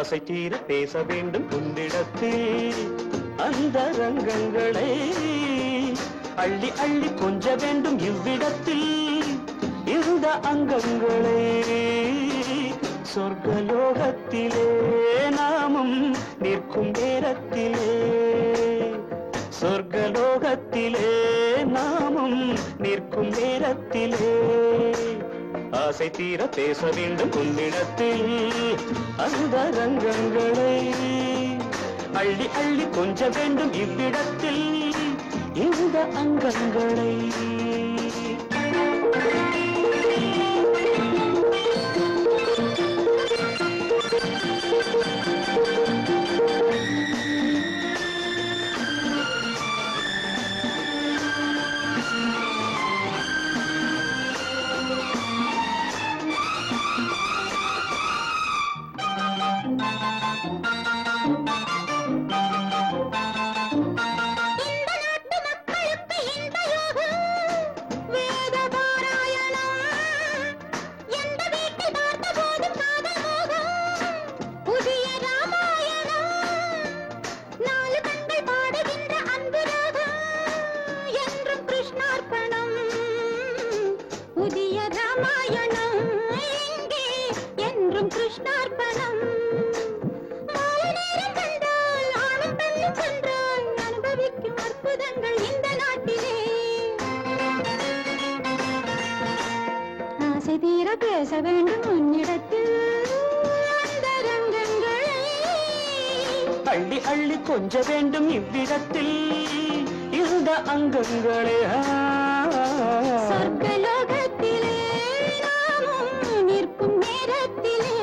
ஆசை தீர பேச வேண்டும் உன்னிடத்தில் அந்த ரங்கங்களை அள்ளி அள்ளி கொஞ்ச வேண்டும் இவ்விடத்தில் இந்த அங்கங்களை சொர்க்கலோகத்திலே நாமும் நிற்கும் நேரத்திலே சொர்க்கலோகத்திலே நாமும் நிற்கும் நேரத்திலே ஆசை தீர பேச வேண்டும் உன்னிடத்தில் அந்த ரங்கங்களை அள்ளி அள்ளி கொஞ்ச வேண்டும் இவ்விடத்தில் இந்த அங்கங்களை பேச வேண்டும் உன்னிடத்தில் அந்த ரங்கங்களை அள்ளி அள்ளி கொஞ்ச வேண்டும் இவ்விடத்தில் இந்த அங்கங்களே சொர்க்கலோகத்திலே நாமும் நிற்கும் நேரத்திலே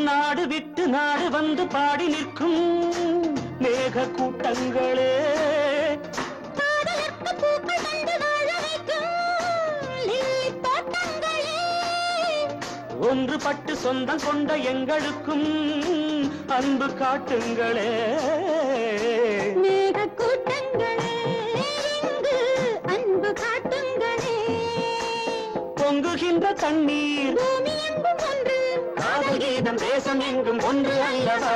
நாடு விட்டு நாடு வந்து பாடி நிற்கும் மேக கூட்டங்களே ஒன்றுபட்டு சொந்தம் கொண்ட எங்களுக்கும் அன்பு காட்டுங்களே மேக கூட்டங்களே அன்பு காட்டுங்களே பொங்குகின்ற தண்ணீர் பூமி எங்கும் ஒன்று காதல் கீதம் தேசம் எங்கும் ஒன்று அல்லவா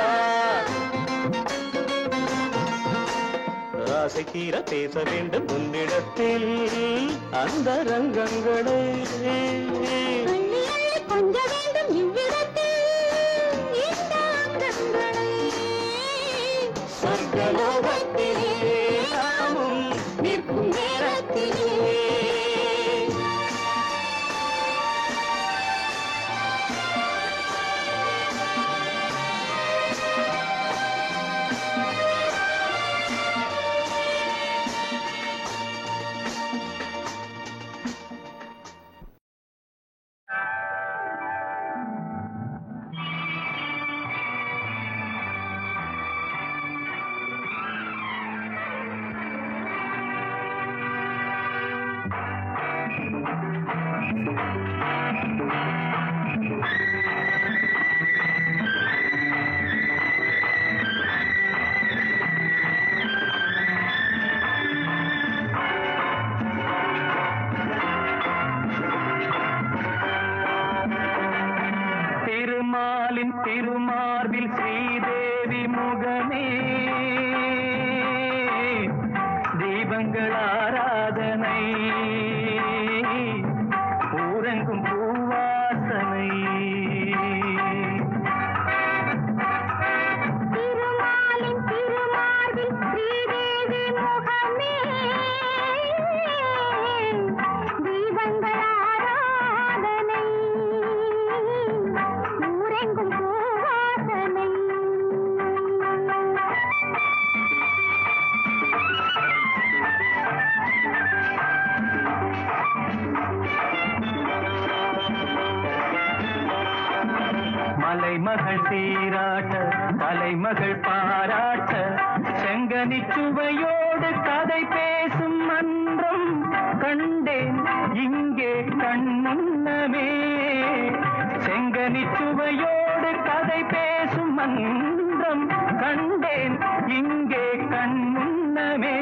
ஆசை தீர பேச வேண்டும் உன்னிடத்தில் அந்த ரங்கங்களை கொஞ்ச வேண்டும் இவ்விடத்தில் இந்த அங்கங்களை சொர்க்கலோகத்திலே நாமும் நிற்கும் நேரத்திலே திருமார்பில் ஸ்ரீதேவி முகமே தீபங்கள் ஆராதனை ஊரெங்கும் பூவாசனை திருமார்பில் ஸ்ரீதேவி முகமே தீபங்கள் ஆராதனை ஊரெங்கும் பூவாசனை அலைமகள் சீராட்ட தலைமகள் பாராட்ட செங்கனி சுவையோடு கதை பேசும் மன்றம் கண்டேன் இங்கே கண்முன்னமே. செங்கனி சுவையோடு கதை பேசும் மன்றம் கண்டேன் இங்கே கண்முன்னமே.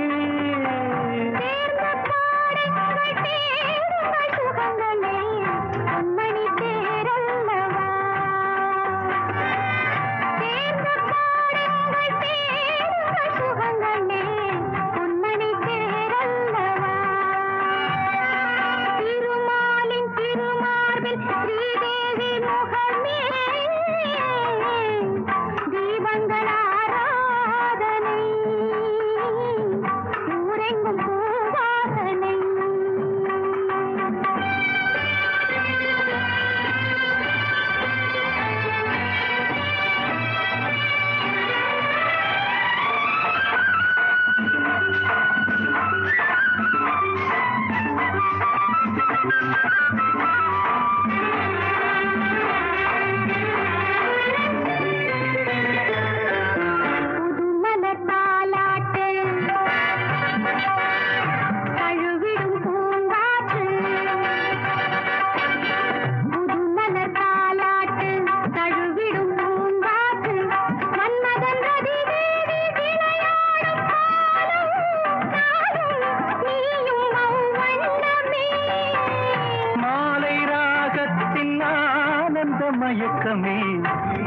மயக்கமே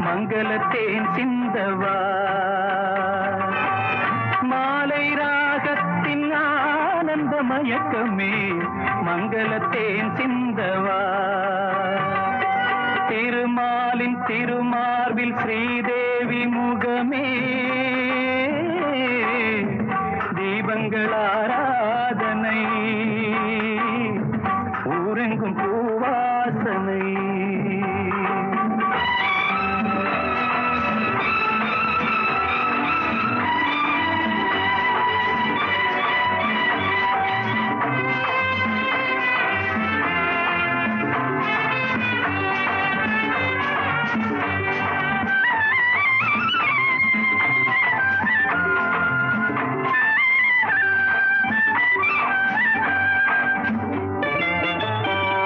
மங்களத்தேன் சிந்தவா. மாலை ராகத்தின் ஆனந்த மயக்கமே மங்களத்தேன் சிந்தவா. திருமாலின் திருமார்பில் ஸ்ரீதேவி முகமே தீபங்கள் ஆராதனை ஊரெங்கும் பூவாசனை.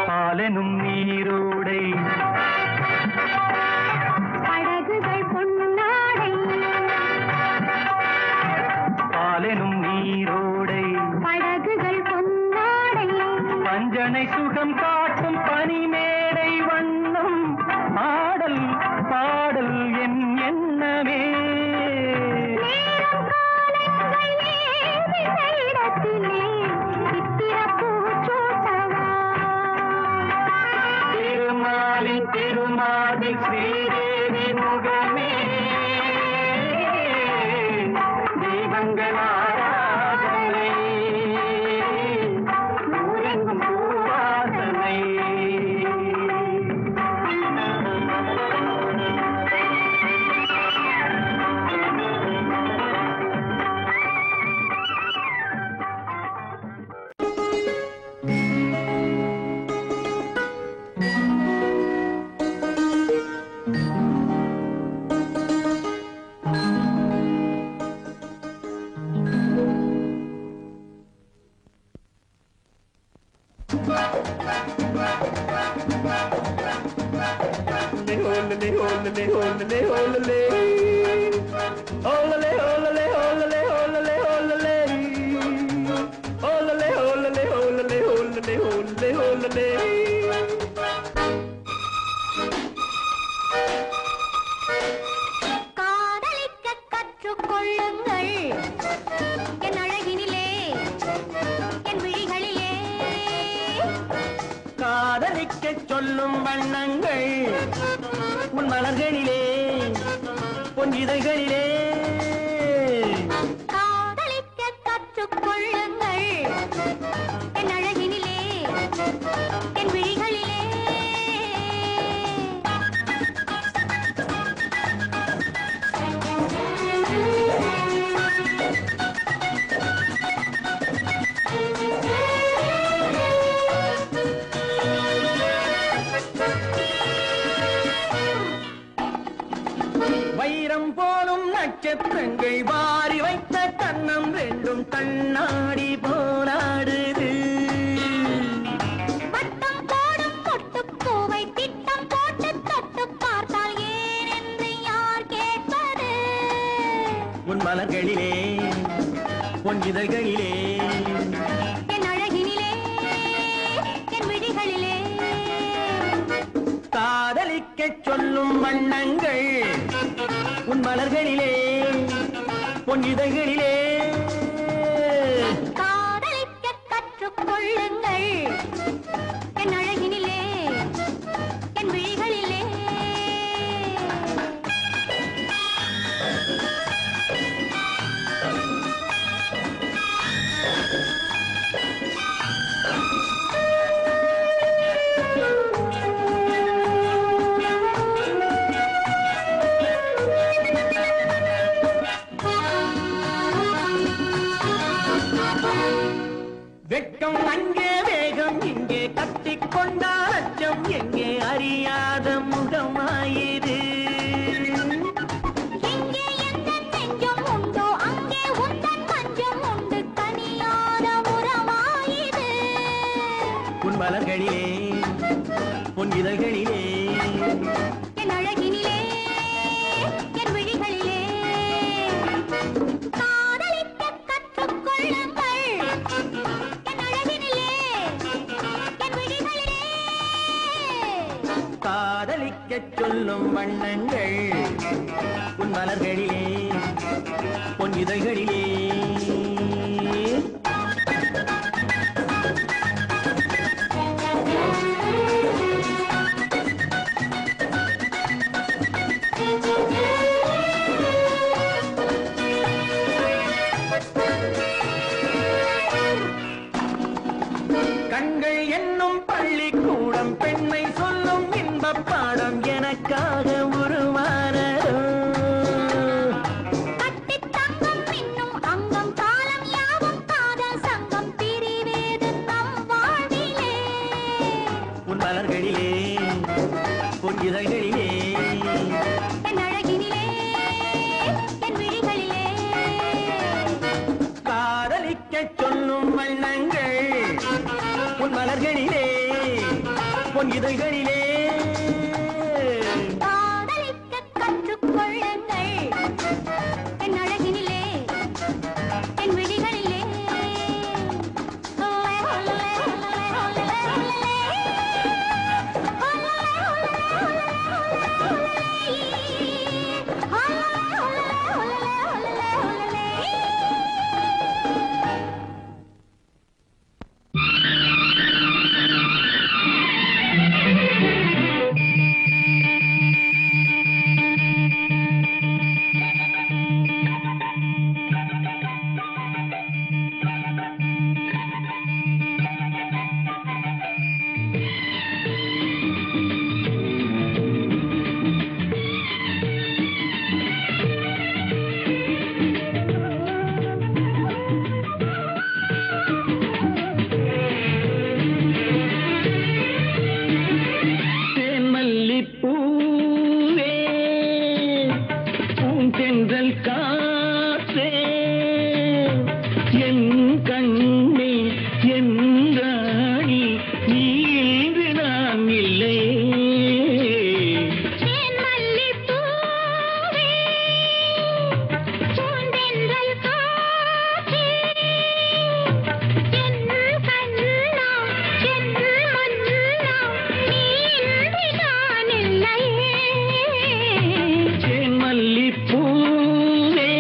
பாலெனும் நீரோடை படகுகள் பொன்னாடை. பாலெனும் நீரோடை படகுகள் பொன்னாடை. பஞ்சனை சுகம் காட்டும் பனிமேடை வண்ணம் ஆடல் பாடல் என் எண்ணமே. நேரம் காலங்கள் ஏவின இடத்திலே சித்திரப்பூ சூட்டவா. திருமாலின் திருமாதில் ஸ்ரீதேவி முகமே தீபங்கள் ஆராதனை ஊரெங்கும் பூவாசனை. காதலிக்க கற்றுக்கொள்ளுங்கள் என் அழகினிலே என் விழிகளிலே. காதலிக்க சொல்லும் வண்ணங்கள் உன் மலர்களிலே பொன் இதழ்களிலே. காதலிக்க கற்றுக்கொள்ளுங்கள் என் அழகினிலே என் விழிகளிலே. நட்சத்திரங்கள் வாரி வைத்த கண்ணம் ரெண்டும் கண்ணாடி போராடுது. வட்டம் போடும் பொட்டுப்பூவை திட்டம் போட்டு தொட்டு பார்த்தால் ஏன் என்று யார் கேட்பது? உன் மலர்களிலே உன் இதழ்களிலே என் அழகினிலே என் விழிகளிலே காதலிக்கச் சொல்லும் வண்ணங்கள் உன் மலர்களிலே உன் இதழ்களிலே காதலிக்க கற்றுக்கொள்ளுங்கள் என் அழகினிலே என் விழிகளிலே. வெட்கம் அங்கே வேகம் இங்கே கட்டிக்கொண்டால் அச்சம் எங்கே அறியாத முகமாயிரு. எங்கே எந்த நெஞ்சம் உண்டோ அங்கே உந்தன் மஞ்சம் உண்டு தனியாத உறவாயிது. உன் மலர்களிலே உன் இதழ்களிலே என் அழகினிலே என் விழிகளிலே காதலிக்க கற்றுக்கொள்ளுங்கள் என் அழகினிலே என் விழிகளிலே. காதலிக்கச் சொல்லும் வண்ணங்கள் உன் மலர்களிலே உன் இதழ்களிலே கண்கள் என்னும் பள்ளிக்கூடம் பெண்மை சொல்லும் இன்பப் பாடம் எனக்காக உருவானதோ. கட்டித் தங்கம் மின்னும் அங்கம் காலம் யாவும் காதல் சங்கம் பிரிவேது நம் வாழ்விலே. உன் மலர்களிலே உன் இதழ்களிலே என் அழகினிலே என் விழிகளிலே காதலிக்கச் சொல்லும் வண்ணங்கள் உன் மலர்களிலே உன் இதழ்களிலே காதலிக்க கற்றுக்கொள்ளுங்கள் என் அழகினிலே என் விழிகளிலே. பூவே பூந்தென்றல் காற்றே என் கண்ணே என் ராணி நீ இன்று நான் இல்லை. என் மல்லிப்பூவே பூந்தென்றல் காற்றே என் கண்ணா என் மன்னா நீ இன்றி நான் இல்லையே. என் மல்லிப்பூவே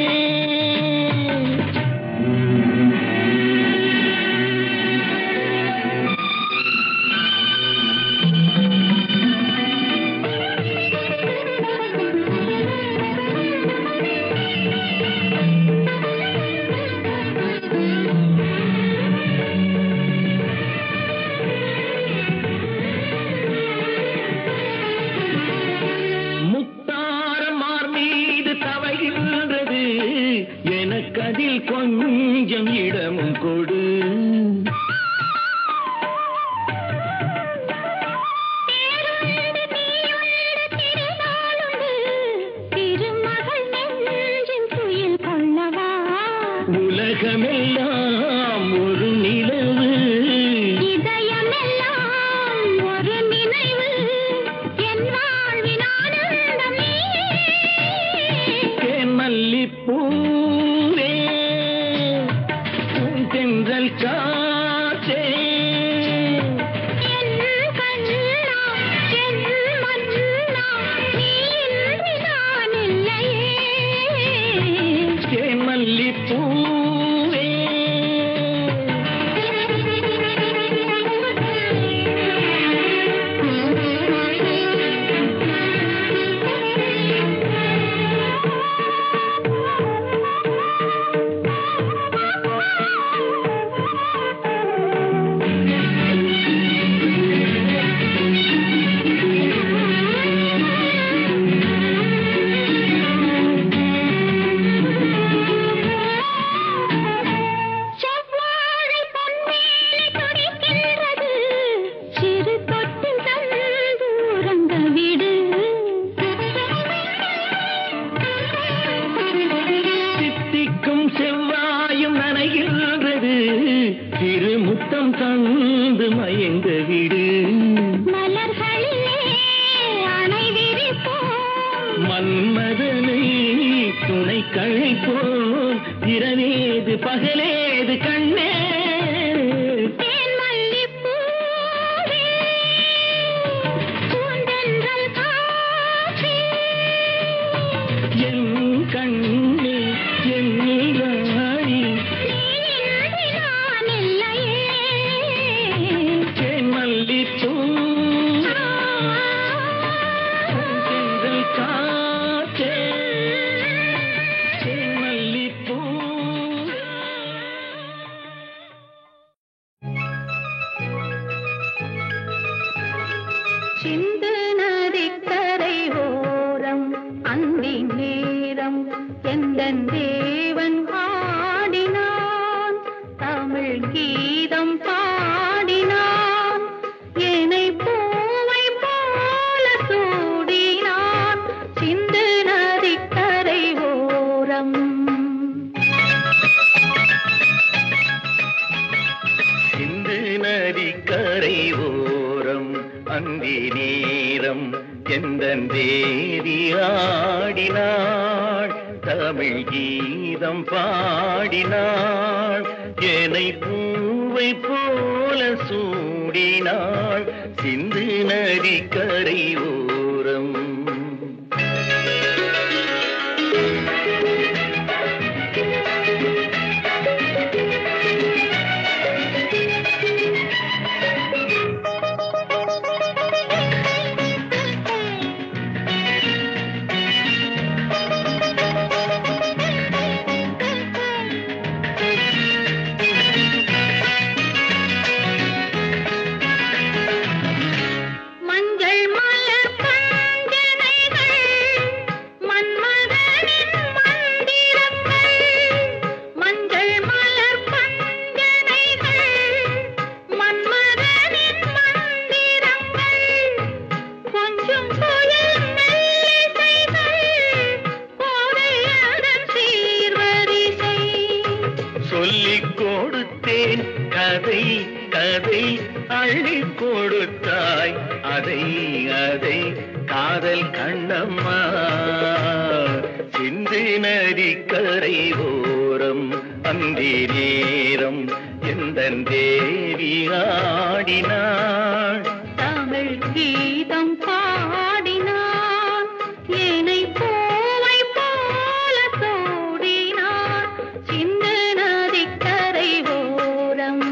முத்தாரமார் மீது தவைகின்றது எனக்கதில் கொஞ்சம் இடமும் கொடு. தேருண்டு நீயுண்டு திருநாளுண்டு திருமகள் நெஞ்சின் சிந்து நதிக்கரை ஓரம் அந்தி நேரம் எந்தன் தேவன் ஆடினான் தமிழ் கீதம் பாடினான் என்னை பூவை போல சூடினான் சிந்து நதிக்கரை ஓரம் சிந்து நதிக்கரை ஓரம் அந்தி நேரம் எந்தன் தேவி ஆடினாள் தமிழ் கீதம் பாடினாள் என்னை பூவை போல சூடினாள் சிந்து நதிக்கரை ஓரம் சொல்லிக் கொடுத்தேன் கதை கதை அள்ளி கொடுத்தாய் அதை அதை காதல் கண்ணம்மா சிந்து நதிக்கரை ஓரம் அந்தி நேரம் எந்தன் தேவி ஆடினாள் தமிழ் கீதம் பாடினான் என்னை பூவை போல சூடினான் சிந்து நதிக்கரை ஓரம்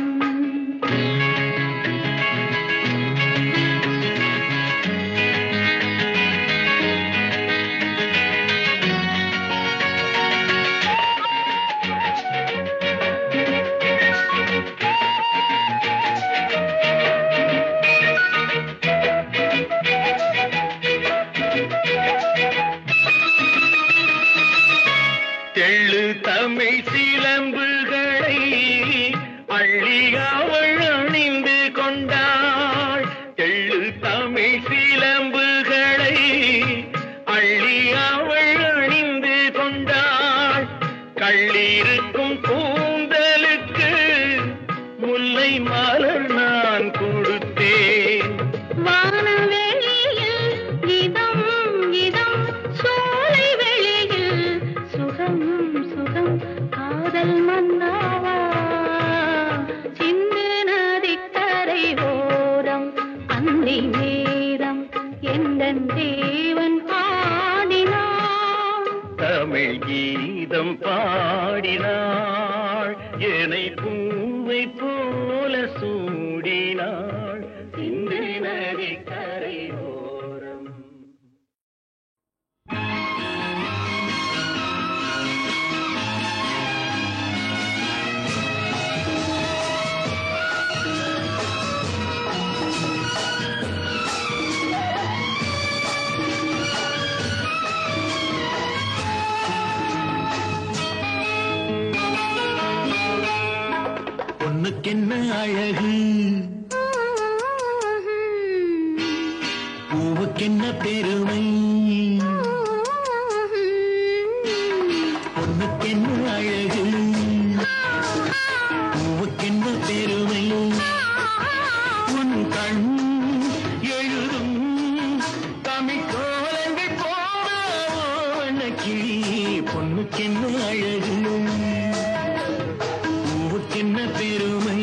தெள்ளு தமிழ் சிலம்புகளை அள்ளி அவள் அணிந்து கொண்டாள் தெள்ளு தமிழ் சிலம்புகளை அள்ளி அவள் அணிந்து கொண்டாள் கள்ளிருக்கும் கூந்தலுக்கு முல்லை மலர் நான் கொடுத்தேன் வானவெளியில் இதம் இதம் சோலை வெளியில் சுகம் சுகம் காதல் மன்னாவா சிந்து நதிக்கரை ஓரம் அந்தி நேரம் எந்தன் தேவன் ஆடினான் தமிழ் கீதம் பாடினாள் என்னை பூவை போல சூடினாள் சிந்து நதிக்கரை ஓரம் பொண்ணுக்கென்ன அழகு பூவுக்கென்ன பெருமை பொண்ணுக்கென்ன அழகு பூவுக்கென்ன பெருமை உன் கண் எழுதும் தமிழ் கோலங்கள் போன கிளி பொண்ணுக்கென்ன அழகு பூவுக்கென்ன பெருமை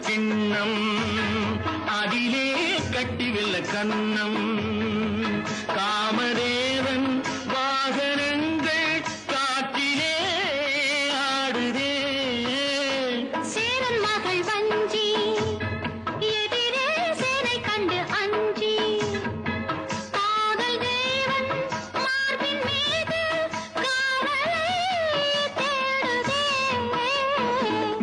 கிண்ணம் அதிலே கட்டி வெல்ல கண்ணம் காமதேவன் வாகனங்கள் காற்றிலே ஆடுதே சேரன் மகள் வஞ்சி எதிரே சேனை கண்டு அஞ்சி காதல் தேவன் மார்பின் மீது காவலை தேடுதே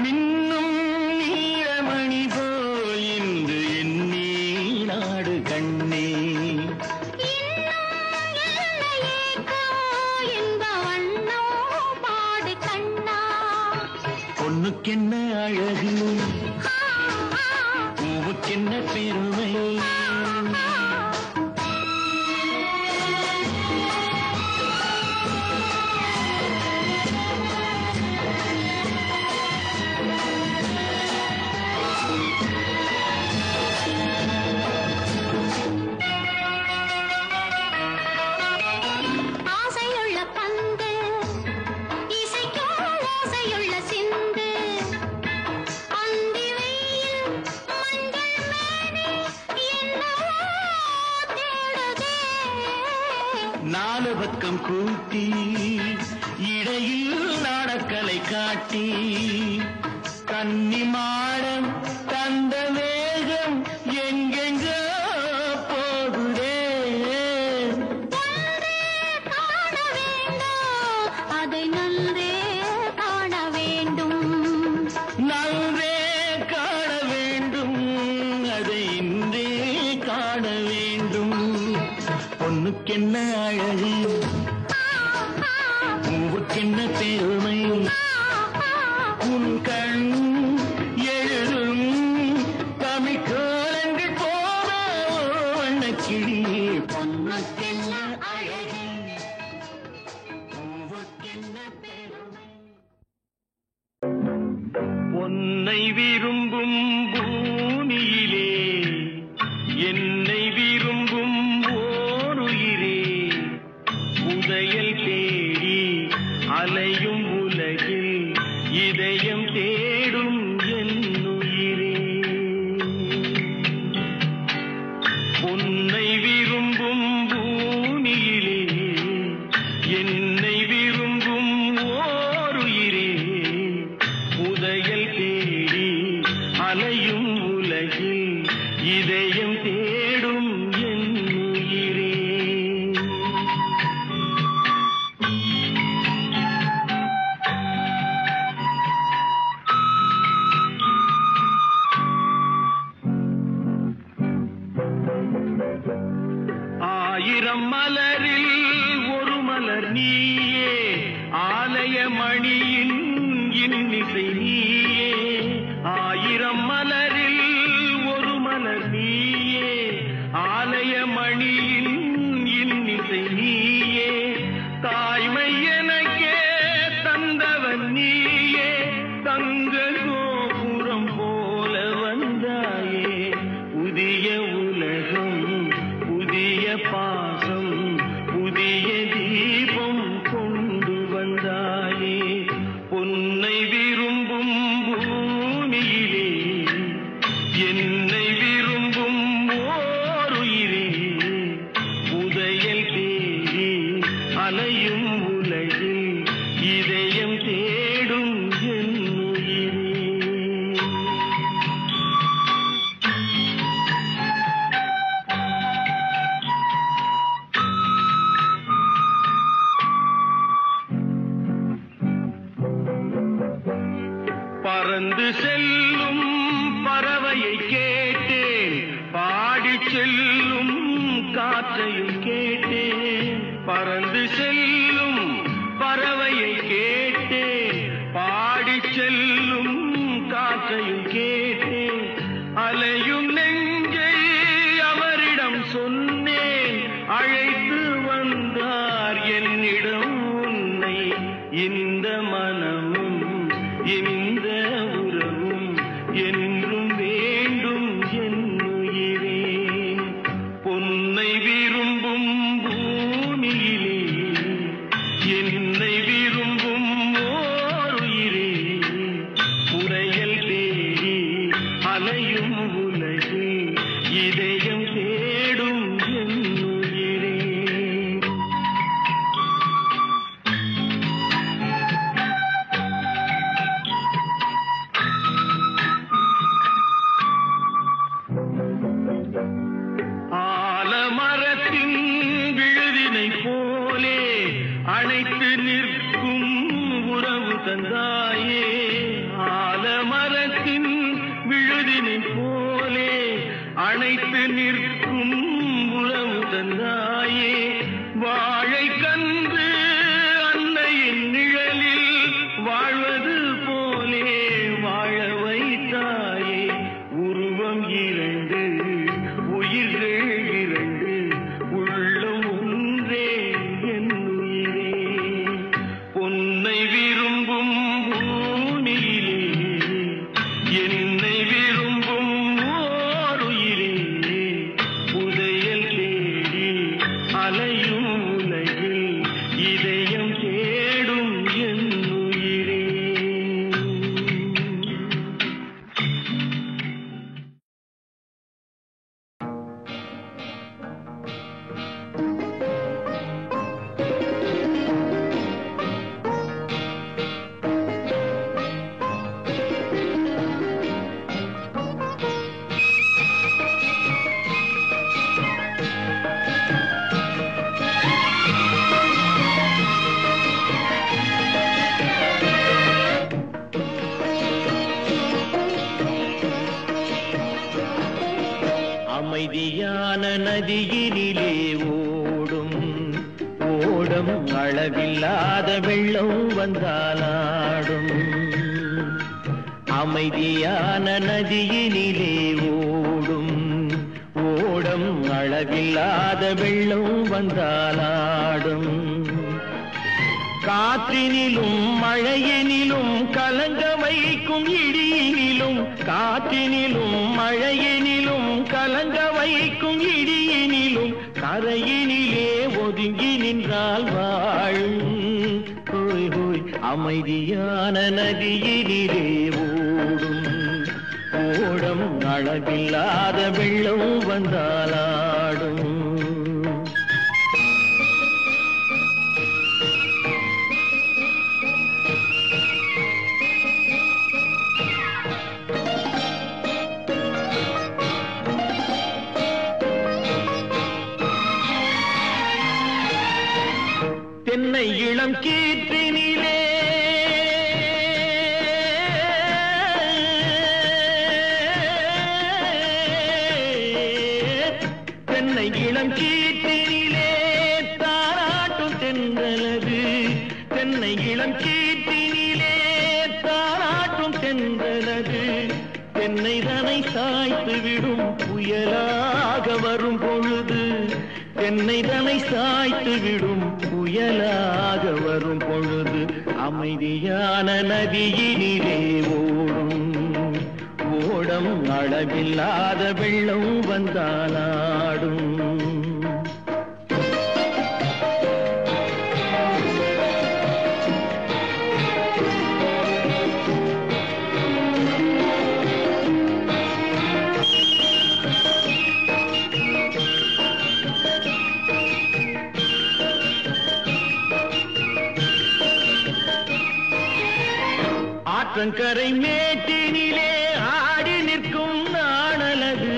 மின்னும் நீலமணி போல் இன்று எண்ணி நாடு கண்ணே பொண்ணுக்கென்ன அழகு பூவுக்கென்ன பெருமை ஆசையுள்ள பந்து இசைக்கும் ஓசையுள்ள சிந்து அந்தி வெயில் மஞ்சள் மேனி என்னவோ தேடுதே நாலு பக்கம் கூட்டி இடையில் நாடக்கலை காட்டி கன்னி மாடம் தந்த வேகம் எங்கெங்கோ போகுதே காண வேண்டும் அதை நன்றே காண வேண்டும் நன்றே காண வேண்டும் அதை இன்றே காண வேண்டும் பொண்ணுக்கென்ன அழகு பூவுக்கென்ன பெருமை உன் கண் எழுதும் தமிழ் கோலங்கள் போல வண்ணக்கிளியே பொண்ணுக்கென்ன அழகு பூவுக்கென்ன பெருமை உன்னை விரும்பும் பூமியிலே என்னை விரும்பும் ஓருயிரே உதயல் தேடி அலையும் உலகில் இதயம் தேடும் என்னுயிரே உன்னை விரும்பும் பூமியிலே என்னை விரும்பும் ஓருயிரே உதயல் தேடி அலையும் உலகில் இதயம் தேடும் என்னுயிரே ஆயிரம் மலரில் ஒரு மலர் நீயே ஆலய மணியின் இன்னிசை நீயே ஆயிரம் மலரில் ஒரு மலர் நீயே ஆலய மணியின் இன்னிசை நீயே தாய்மை எனக்கே தந்தவன் நீயே தங்க கோபுரம் போல வந்தாயே புதிய உலகம் புதிய பாசம் புதிய தீபம் கொண்டு வந்தாயே பொன்னை விரும்பும் பூமியிலே என்னை விரும்பும் ஓருயிரே உதயல் தேடி அலையும் உலகில் இதயம் தேடும் என்னுயிரே பறந்து செல்லும் பறவையை கேட்டேன் பாடிச் செல்லும் காற்றையும் கேட்டேன் பறந்து செல்லும் பறவையை கேட்டேன் பாடிச் செல்லும் காற்றையும் கேட்டேன் அலையும் நெஞ்சை அவரிடம் சொன்னேன் அழைத்து வந்தார் என்னிடம் உன்னை இந்த மனமும் இந்த உறவும் என்றும் வேண்டும் என்னுயிரே பொன்னை விரும்பும் பூமியிலே என்னை விரும்பும் ஓருயிரே உரையல் தேடி அணைத்து நிற்கும் உறவு தந்தாயே ஆலமரத்தின் விழுதினை போலே அணைத்து நிற்கும் உறவு தந்தாயே வாழை கன்று அன்னையின் நிழலில் வாழ்வது போலே வாழ வைத்தாயே உருவம் இரண்டு உயிர்கள் இரண்டு உள்ளம் ஒன்றே என் உயிரே பொன்னை விரும்பும் பூமியிலே என்னை விரும்பும் ஓருயிரே புதையல் தேடி அலையும் உலகில் இதயம் தேடும் என் உயிரே. அமைதியான நதியினிலே ஓடும் ஓடம் அளவில்லாத வெள்ளம் வந்தாலாடும் அமைதியான நதியினிலே ஓடும் ஓடம் அளவில்லாத வெள்ளம் வந்தாலாடும் காற்றினிலும் மழையினிலும் கலங்க வைக்கும் இடியினிலும் காற்றினிலும் மழையினிலும் கலங்க வைக்கும் இடியினிலும் கரையினிலே ஒதுங்கி நின்றால் வாழும் ஹோய் ஹோய் அமைதியான நதியினிலே ஓடும் ஓடம் அளவில்லாத வெள்ளம் வந்தாலாடும் தென்னை இளம் கீற்றினிலே தென்னை இளம் கீற்றினிலே தாராட்டும் தென்றலது தென்னை இளம் கீற்றினிலே தாராட்டும் தென்றலது தென்னை தனை சாய்த்து விடும் புயலாக வரும் பொழுது தென்னை தனை சாய்த்து விடும் புயலாக வரும் பொழுது அமைதியான நதியினிலே ஓடும் ஓடம் அளவில்லாத வெள்ளம் வந்தாலாடும் ஆற்றங்கரை மேட்டினிலே ஆடி நிற்கும் நாணலது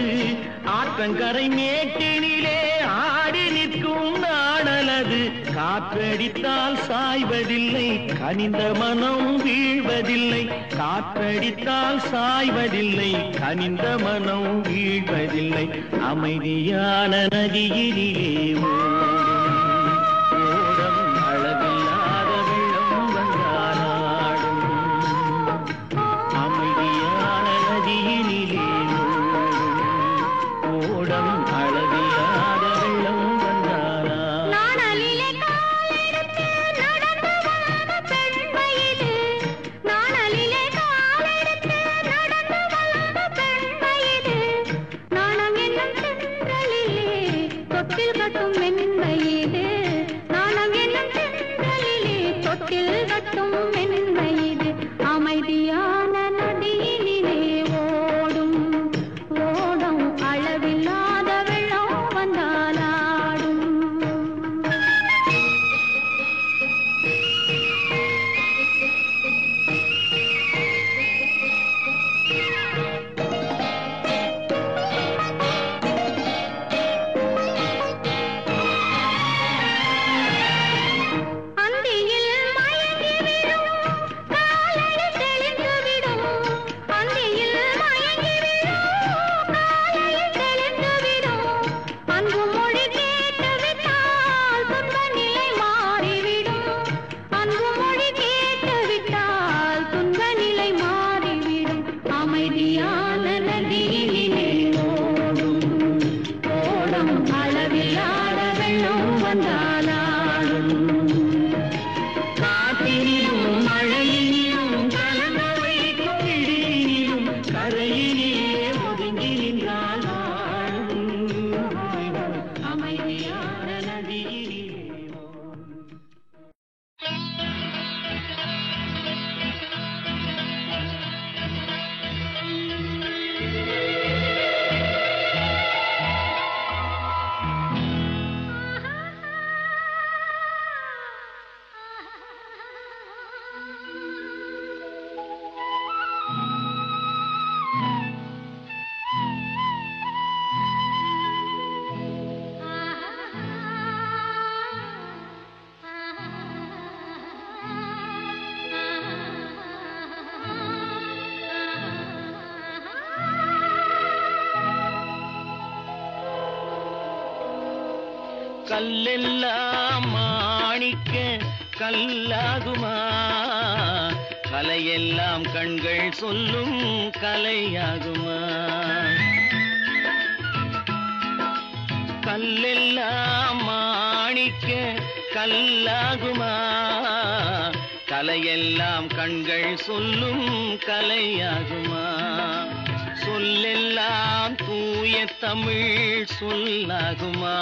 ஆற்றங்கரை மேட்டினிலே ஆடி நிற்கும் நாணலது காற்றடித்தால் சாய்வதில்லை கனிந்த மனம் வீழ்வதில்லை காற்றடித்தால் சாய்வதில்லை கனிந்த மனம் வீழ்வதில்லை அமைதியான நதியினிலே ஓடும் அளவில்லாத வெள்ளம் வந்தாலாடும் அமைதியான நதியினிலே ஓடும் அளவில்லாத வெள்ளம் வந்தாலாடும் நாணலிலே காலெடுத்து நடந்து வந்த பெண்மையிது நாணலிலே காலெடுத்து நடந்து வந்த பெண்மையிது நாணம் என்னும் சென்றலிலே தொட்டில் கட்டும் மென்மையிது நாணம் என்னும் சென்றலிலே தொட்டில் கட்டும் மென்மையிது அமைதியான நதியினிலே ஓடும் ஓடும் அளவில்லாத வெள்ளம் வந்தாலாடும் கல்லெல்லாம் மாணிக்க கல்லாகுமா, கலையெல்லாம் கண்கள் சொல்லும் கலையாகுமா. கல்லெல்லாம் மாணிக்க கல்லாகுமா, கலையெல்லாம் கண்கள் சொல்லும் கலையாகுமா. சொல்லெல்லாம் தூய தமிழ் சொல்லாகுமா,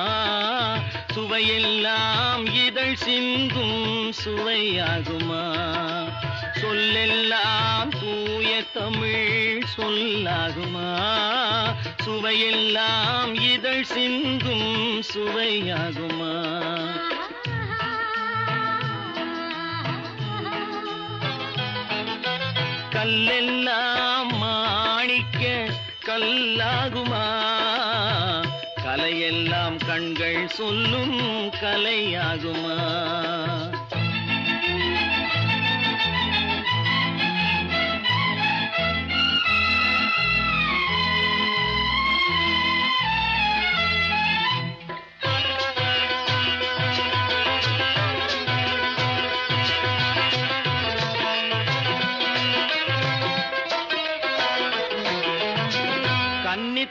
சுவையெல்லாம் இதழ் சிந்தும் சுவையாகுமா. சொல்லெல்லாம் தூய தமிழ் சொல்லாகுமா, சுவையெல்லாம் இதழ் சிந்தும் சுவையாகுமா. கல்லெல்லாம் மாணிக்க கல்லாகுமா, கலையெல்லாம் கண்கள் சொல்லும் கலையாகுமா.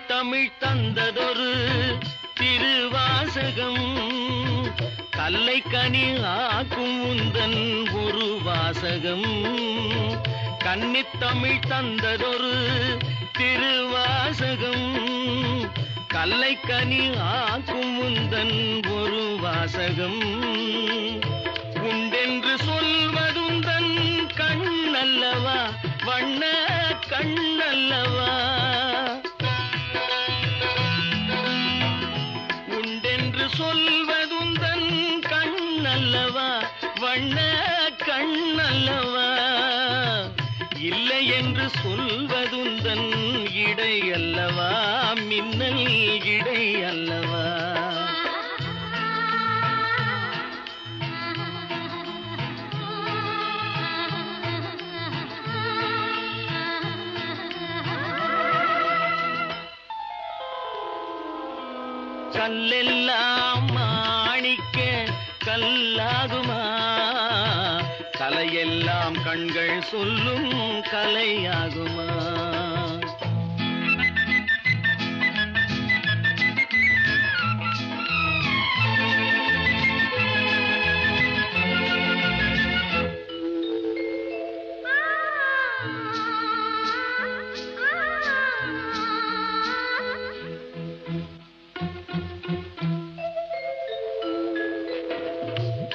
தமிழ் தந்ததொரு திருவாசகம், கல்லை கனி ஆக்கும் உந்தன் ஒரு வாசகம். கன்னித்தமிழ் தந்ததொரு திருவாசகம், கல்லை கனி ஆக்கும் உந்தன் ஒரு வாசகம். உண்டென்று சொல்வதுந்தன் கண்ணல்லவா, வண்ண கண்ணல்லவா. சொல்வதுந்தன் கண்ணல்லவா, வண்ண கண்ணல்லவா. இல்லை என்று சொல்வதுந்தன் இடை அல்லவா, மின்னல் இடை அல்லவா. கல்லெல்லாம் மாணிக்க கல்லாகுமா, கலையெல்லாம் கண்கள் சொல்லும் கலையாகுமா.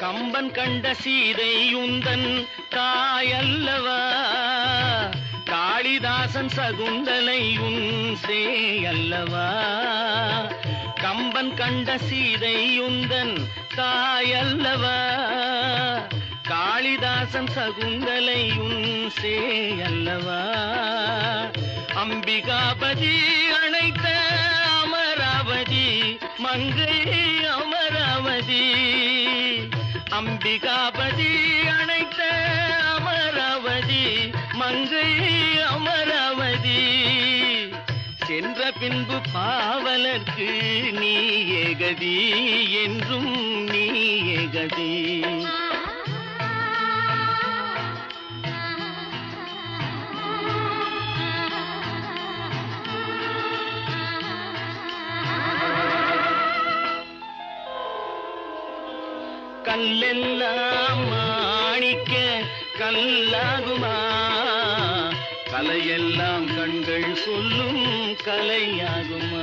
கம்பன் கண்ட சீதை உந்தன் தாயல்லவா, காளிதாசன் சகுந்தலை உன் சேயல்லவா. கம்பன் கண்ட சீதை உந்தன் தாயல்லவா, காளிதாசன் சகுந்தலை உன் சேயல்லவா. அம்பிகாபதி அணைத்த அமராவதி மங்கை அமராவதி. அம்பிகாபதி அணைத்த அமராவதி மங்கை அமராவதி. சென்ற பின்பு பாவலர்க்கு நீ ஏகதி, என்றும் நீ ஏகதி. கல்லெல்லாம் மாணிக்க கல்லாகுமா, கலையெல்லாம் கண்கள் சொல்லும் கலையாகுமா.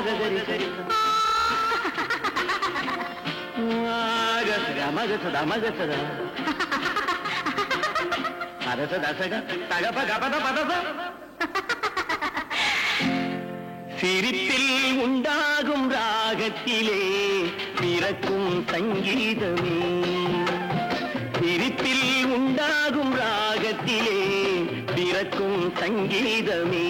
மகரி சரி மகசதா மகசதா அரச தசக தகப கபத பதத சிரிப்பில் உண்டாகும் ராகத்திலே பிறக்கும் சங்கீதமே சிரிப்பில் உண்டாகும் ராகத்திலே பிறக்கும் சங்கீதமே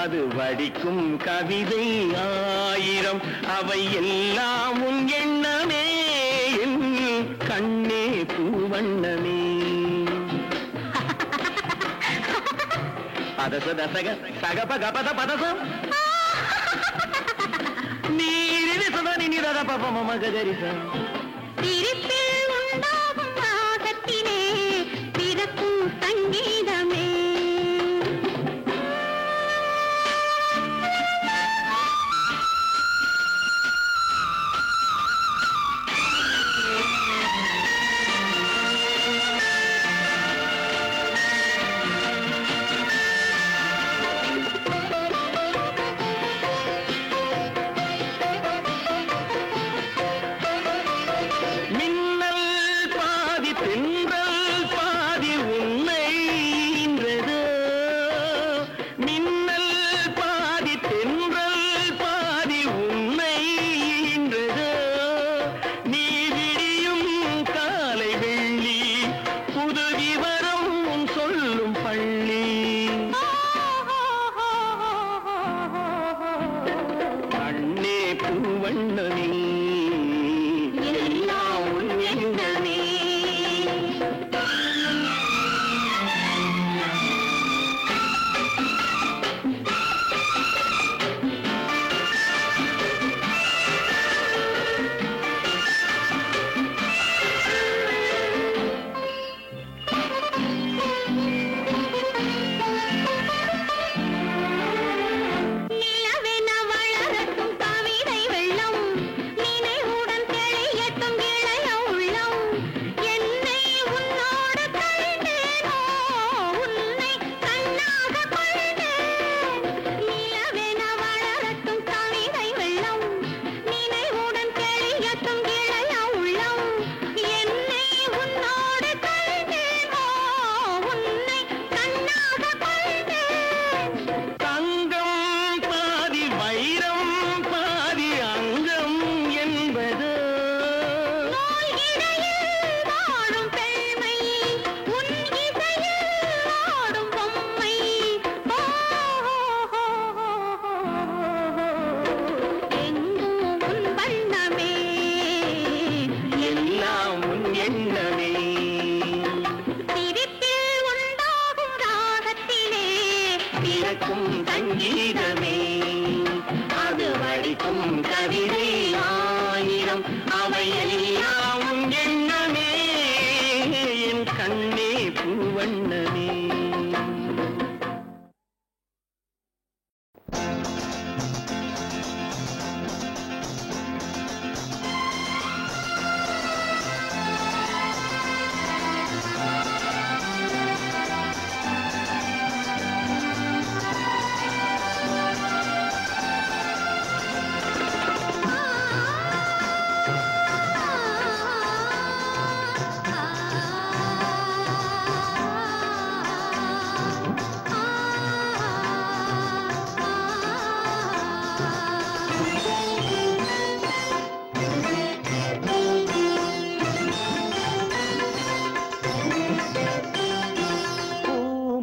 அது வடிக்கும் கவிதை ஆயிரம் அவை எல்லாம் உன் எண்ணமே என் கண்ணே பூவண்ணமே பதச தசக சகப கபத பதசம் நீரிதி சதா நினிரத பபம மகரிசம் சிரிப்பில் உண்டாகும் ராகத்திலே பிறக்கும் சங்கீதமே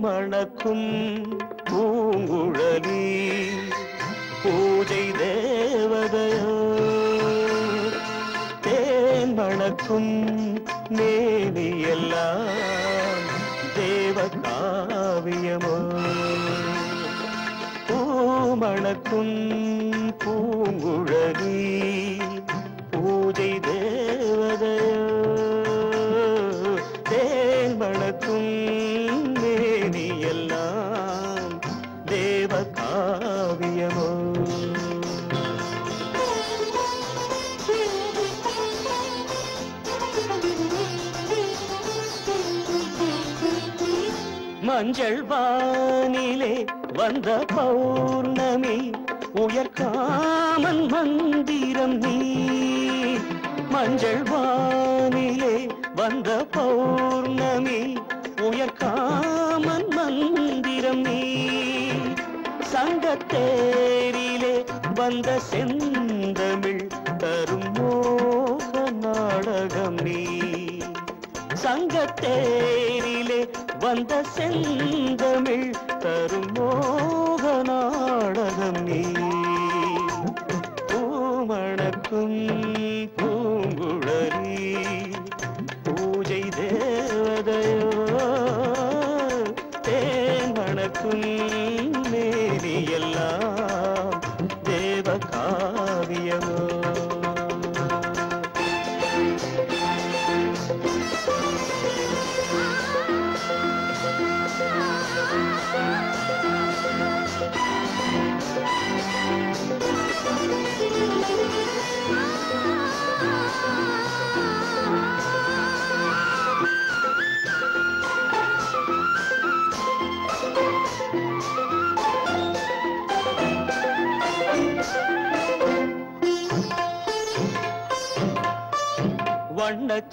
மணக்கும் பூங்குழலி பூஜை தேவதையோ தேன் மணக்கும் மேனியெல்லாம் தேவ காவியமோ பூமணக்கும் பூங்குழலி பூஜை தேவதையோ தேன் மணக்கும் எல்லாம் தேவ காவியமோ மஞ்சள் வானிலே வந்த பௌர்ணமி உயர்காமன் மந்திரம் நீ மஞ்சள் வானிலே வந்த பௌர்ணமி உயர்காமன் மந்திரம் நீ சங்கத்தேரிலே வந்த செந்தமிழ் தரும் மோக நாடகம் நீ சங்கத்தேரிலே வந்த செந்தமிழ் தரும் மோக நாடகம் நீ பூமணக்கும் பூங்குழலி பூஜை தேவதையோ தேன் மணக்கும் மேனியெல்லாம் தேவ காவியமோ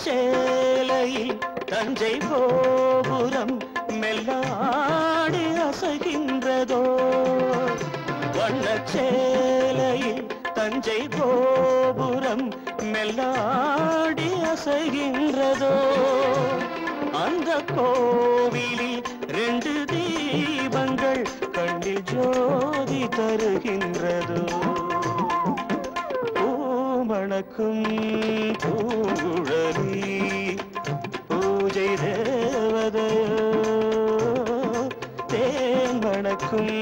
வண்ணச்சேலையில் தஞ்சை கோபுரம் மெல்லாடி அசைகின்றதோ வண்ணச்சேலையில் தஞ்சை கோபுரம் மெல்லாடி அசைகின்றதோ அந்த கோவிலில் 2 தீபங்கள் கண்ணில் ஜோதி தருகின்றதோ மணக்கும் பூங்குழலி பூஜை தேவதையோ தேன் மணக்கும்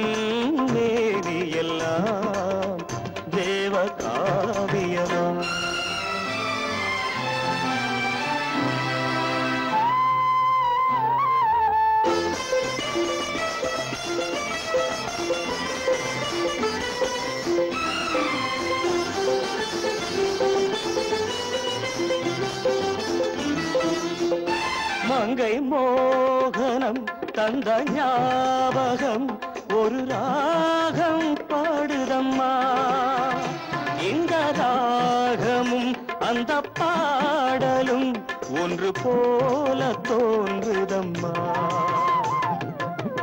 மேனியெல்லாம் தேவ காவியமோ மங்கை மோகனம் தந்த ஞாபகம் ஒரு ராகம் பாடுதம்மா இந்த ராகமும் அந்த பாடலும் ஒன்று போல தோன்றுதம்மா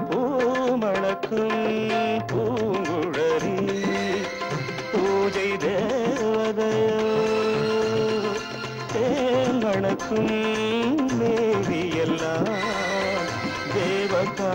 பூமணக்கும் பூங்குழலி பூஜை தேவதையோ தேன் மணக்கும் மேவியெல்லாம் தேவகா